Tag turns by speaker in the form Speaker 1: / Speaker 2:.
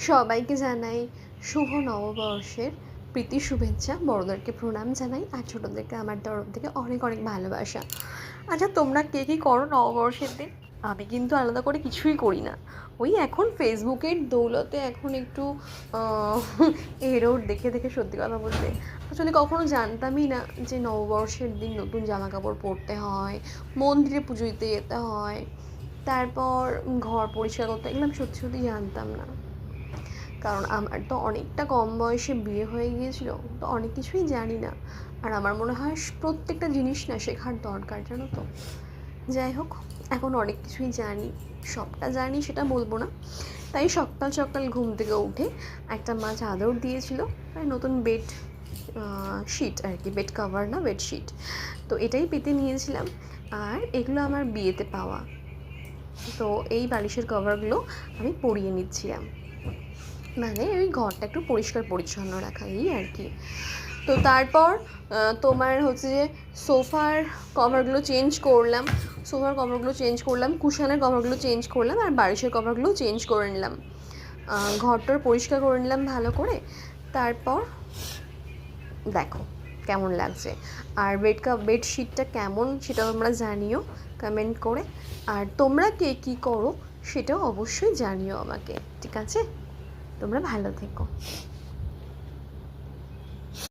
Speaker 1: সবাইকে জানাই শুভ নববর্ষের প্রীতি শুভেচ্ছা, বড়দেরকে প্রণাম জানাই আর ছোটোদেরকে আমার তরফ থেকে অনেক অনেক ভালোবাসা। আচ্ছা, তোমরা কে কী করো নববর্ষের দিন? আমি কিন্তু আলাদা করে কিছুই করি না। ওই এখন ফেসবুকের দৌলতে এখন একটু এরোর দেখে দেখে, সত্যি কথা বলতে আসলে কখনো জানতামই না যে নববর্ষের দিন নতুন জামা কাপড় পরতে হয়, মন্দিরে পুজো দিতে যেতে হয়, তারপর ঘর পরিষ্কার করতে, এগুলো আমি সত্যি সত্যি জানতাম না। কারণ আমার তো অনেকটা কম বয়সে বিয়ে হয়ে গিয়েছিল, তো অনেক কিছুই জানি না। আর আমার মনে হয় প্রত্যেকটা জিনিস না শেখার দরকার, জানো তো। যাই হোক, এখন অনেক কিছুই জানি, সবটা জানি সেটা বলবো না। তাই সকাল সকাল ঘুম থেকে উঠে একটা মা চাদর দিয়েছিল, নতুন বেড শিট আর কি, বেড কভার না, বেডশিট। তো এটাই পেতে নিয়েছিলাম। আর এগুলো আমার বিয়েতে পাওয়া, তো এই বালিশের কভারগুলো আমি পরিয়ে নিচ্ছিলাম, মানে ওই ঘরটা একটু পরিষ্কার পরিচ্ছন্ন রাখা, এই আর কি। তো তারপর তোমার হচ্ছে যে সোফার কভারগুলো চেঞ্জ করলাম, কুশনের কভারগুলো চেঞ্জ করলাম, আর বালিশের কভারগুলো চেঞ্জ করে নিলাম। ঘরটার পরিষ্কার করে নিলাম ভালো করে। তারপর দেখো কেমন লাগছে, আর বেডশিটটা কেমন সেটা তোমরা জানিও কমেন্ট করে। আর তোমরা কে কী করো সেটাও অবশ্যই জানিও আমাকে, ঠিক আছে? তোমরা ভালো থেকো।